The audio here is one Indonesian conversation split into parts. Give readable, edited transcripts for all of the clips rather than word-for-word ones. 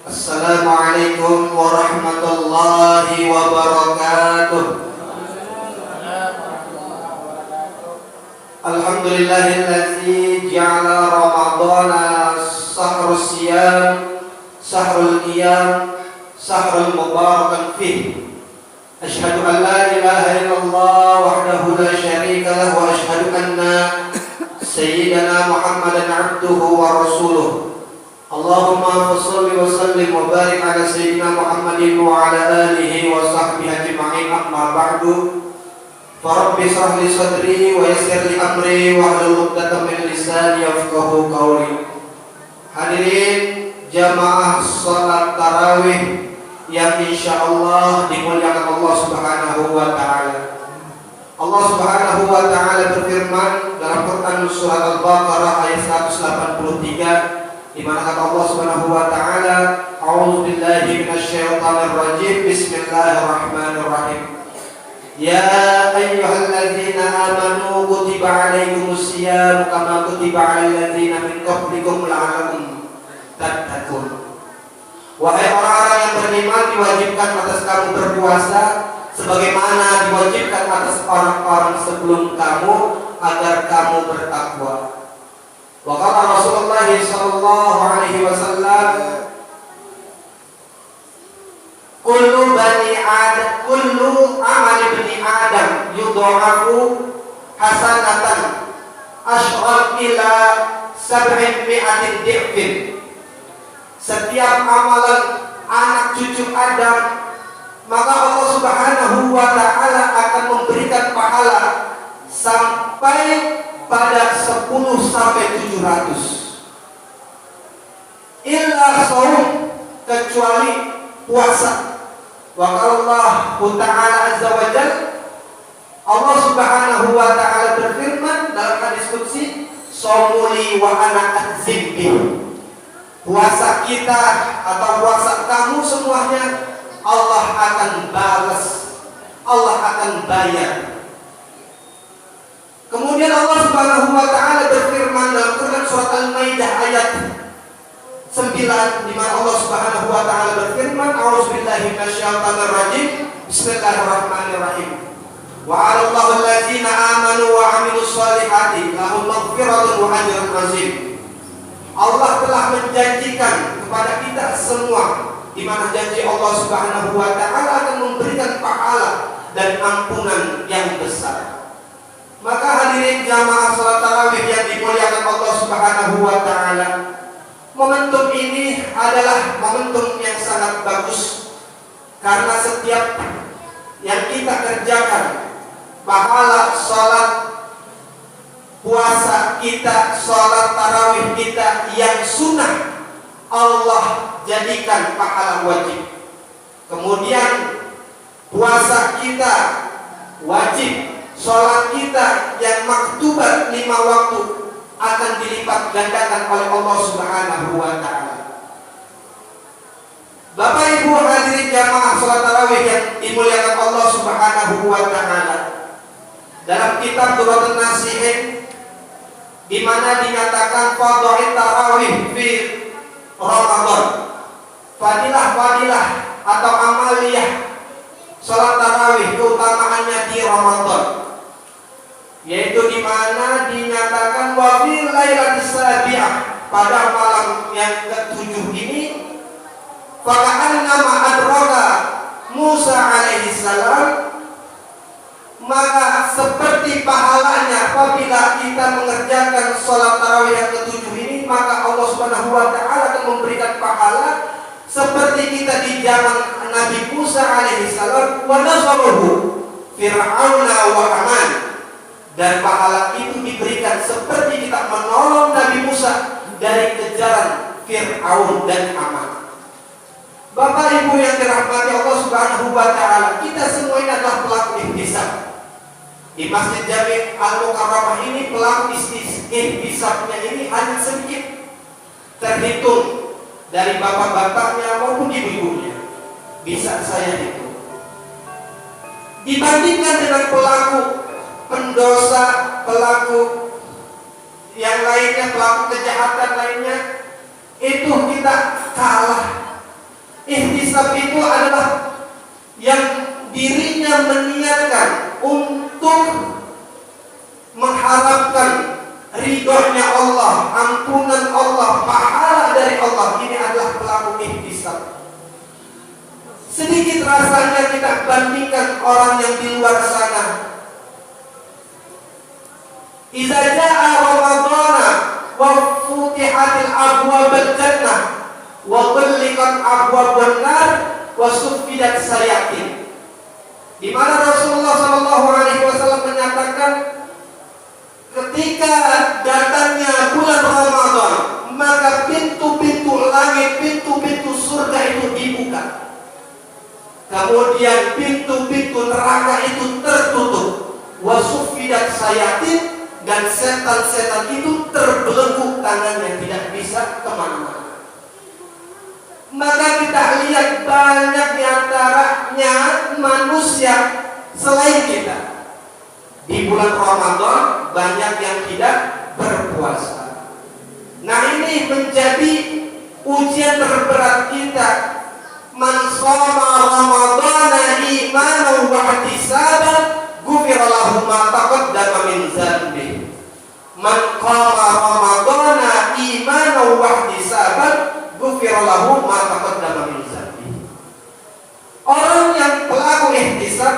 Assalamualaikum warahmatullahi wabarakatuh. Alhamdulillahillazi ja'ala Ramadhana sahrus siyam, sahrul qiyam, sahrul mubarakan fih. Asyhadu an la ilaha illallah wahdahu la syarika lahu wa asyhadu anna sayyidana Muhammadan abduhu wa rasuluh. Allahumma shalli wa sallim wa barik ala sayyidina Muhammadin wa ala alihi wa sahbihi ajma'in, amma ba'du. Farabbi shrah li sadri wa yassir li amri wa hlul 'uqdatam min lisani yafqahu qawli. Hadirin jamaah salat tarawih yang insyaallah dimuliakan Allah Subhanahu wa taala. Allah Subhanahu wa taala berfirman dalam Quran surat Al-Baqarah ayat 183, di mana kata Allah Subhanahu wa taala, a'udzu billahi minasyaitonir rajim, bismillahirrahmanirrahim. Ya ayyuhalladzina amanu kutiba 'alaikumus syiyam kama kutiba 'alal ladzina min qablikum la'allakum tattaqun. Wahai orang-orang yang beriman, diwajibkan atas kamu berpuasa sebagaimana diwajibkan atas orang-orang sebelum kamu agar kamu bertakwa. Wa qala Rasulullah sallallahu alaihi wasallam, kullu amal ibni Adam yudha'afu hasanatan asyra ila 700 dhifin. Setiap amalan anak cucu Adam, maka Allah Subhanahu wa taala akan memberikan pahala sampai pada 10 sampai 700. Illa shaum, kecuali puasa. Wa Allah ta'ala azza wa jalla, Allah Subhanahu wa taala berfirman dalam hadis qudsi, shaumuli wa ana azibbi. Puasa kita atau puasa kamu semuanya Allah akan balas, Allah akan bayar. Kemudian Allah Subhanahu wa taala berfirman dalam Quran surat Al-Maidah ayat 9, di mana Allah Subhanahu wa taala berfirman, a'udzubillahi minasyaitonir rajim, bismillahirrahmanirrahim. Wa 'alallahul ladzina amanu wa 'amilus shalihati lahum maghfiratun wa ajrun 'azim. Allah telah menjanjikan kepada kita semua, di mana janji Allah Subhanahu wa taala akan memberikan pahala dan ampunan yang besar. Maka hadirin jamaah salat tarawih yang dimuliakan Allah Subhanahu wa taala, momentum ini adalah momentum yang sangat bagus, karena setiap yang kita kerjakan, pahala salat puasa kita, salat tarawih kita yang sunnah, Allah jadikan pahala wajib. Kemudian puasa kita wajib, salat kita yang maktubat 5 waktu akan dilipat gandakan oleh Allah Subhanahu wa taala. Bapak Ibu hadirin jamaah salat tarawih yang dimuliakan Allah Subhanahu wa taala, dalam kitab Durratun Nasihin, di mana dinyatakan fadhail tarawih fi Ramadan, fadilah atau amaliyah salat tarawih keutamaannya di Ramadan, yaitu di mana dinyatakan wa fi lailatis sabi'ah, pada malam yang ke-7 ini, faka'annama adraka Musa alaihi salam, maka seperti pahalanya apabila kita mengerjakan sholat tarawih yang ke-7 ini, maka Allah Subhanahu wa taala akan memberikan pahala seperti kita di zaman Nabi Musa alaihi salam, wa nasaruhu Fir'auna wa Haman, dan pahala itu diberikan seperti kita menolong Nabi Musa dari kejaran Fir'aun dan Haman. Bapak Ibu yang dirahmati Allah Subhanahu wa taala, kita semua ini adalah pelaku ihtisab. Di Masjid Jami' Al-Mukarramah ini pelaku ihtisabnya ini hanya sedikit, terhitung dari bapak-bapaknya maupun ibu-ibunya, bisa saya hitung. Dibandingkan dengan pelaku pendosa, pelaku yang lainnya, pelaku kejahatan lainnya, itu kita kalah Ihtisab itu adalah yang dirinya meniatkan untuk mengharapkan ridhonya Allah, ampunan Allah, pahala dari Allah. Ini adalah pelaku ihtisab. Sedikit rasanya kita bandingkan orang yang di luar sana. Idza jaa Ramadhana wa futihatil abwabul jannah wa ghulliqat abwabun nar wa suffidat sayatin. Di mana Rasulullah sallallahu alaihi wasallam menyatakan ketika datangnya bulan Ramadan, maka pintu-pintu langit, pintu-pintu surga itu dibuka. Kemudian pintu-pintu neraka itu tertutup. Wa suffidat sayatin, dan setan-setan itu terbelenggu tangannya, tidak bisa kemana-mana. Maka kita lihat banyak diantaranya manusia selain kita di bulan Ramadan banyak yang tidak berpuasa. Nah, ini menjadi ujian terberat kita. Man shoma Ramadhana imanan wa ihtisaban ghufira lahu ma taqaddama min dzanbi. Man qama Ramadhana imanan wa ihtisaban ghufira lahu ma taqaddama min dzanbi. Orang yang pelaku ihtisab,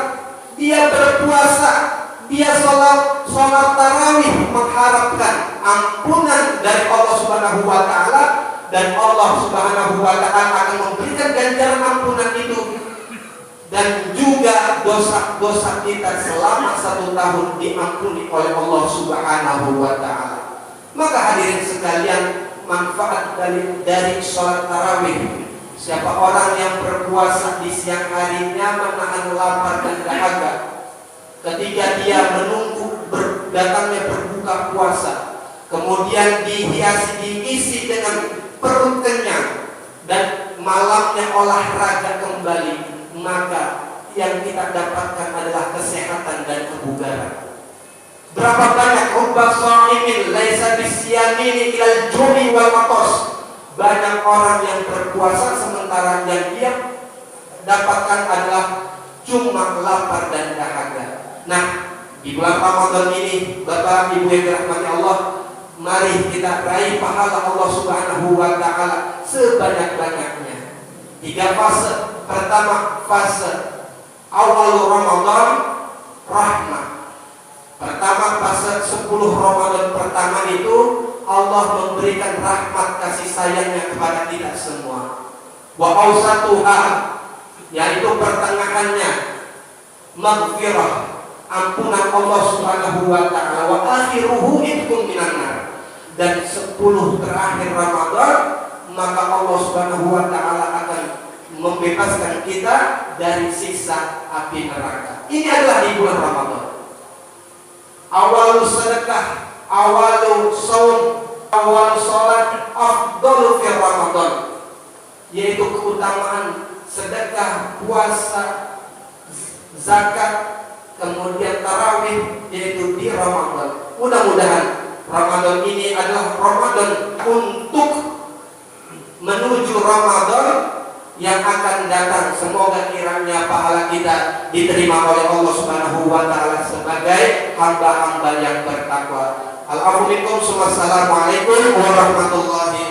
dia berpuasa, dia sholat tarawih mengharapkan ampunan dari Allah Subhanahu wa taala, dan Allah Subhanahu wa taala akan memberikan ganjaran ampunan itu, dan juga dosa-dosa kita selama 1 tahun diampuni oleh Allah Subhanahu wa taala. Maka hadirin sekalian, manfaat dari sholat tarawih. Siapa orang yang berpuasa di siang harinya menahan lapar dan dahaga, ketika dia menunggu datangnya berbuka puasa, kemudian diisi dengan perut kenyang, dan malamnya olahraga kembali, maka yang kita dapatkan adalah kesehatan dan kebugaran. Berapa banyak rubba shaimin laisa bisyamini ilal jumi wal atos. Banyak orang yang berpuasa sementara yang dia dapatkan adalah cuma lapar dan dahaga. Nah, di bulan Ramadan ini, Bapak Ibu yang dirahmati Allah, mari kita raih pahala Allah Subhanahu wa taala sebanyak-banyaknya. 3 fase. Pertama, fase awal Ramadan, rahmah. Pertama, fase 10 Ramadan pertama itu Allah memberikan rahmat kasih sayangnya kepada kita semua. Wa awsatuha, yaitu pertengahannya, maghfirah, ampunan Allah Subhanahu wa taala. Wa akhiruhu itqun minan nar. Dan 10 terakhir Ramadan, maka Allah Subhanahu wa taala akan membebaskan kita dari siksa api neraka. Ini adalah di bulan Ramadan. Awal sedekah, awal saum, awal salat, afdalu fi Ramadan, yaitu keutamaan sedekah, puasa, zakat, kemudian tarawih, yaitu di Ramadan. Mudah-mudahan Ramadan ini adalah Ramadan untuk menuju Ramadan yang akan datang. Semoga kiranya pahala kita diterima oleh Allah Subhanahu wa taala sebagai hamba-hamba yang bertakwa. Assalamualaikum warahmatullahi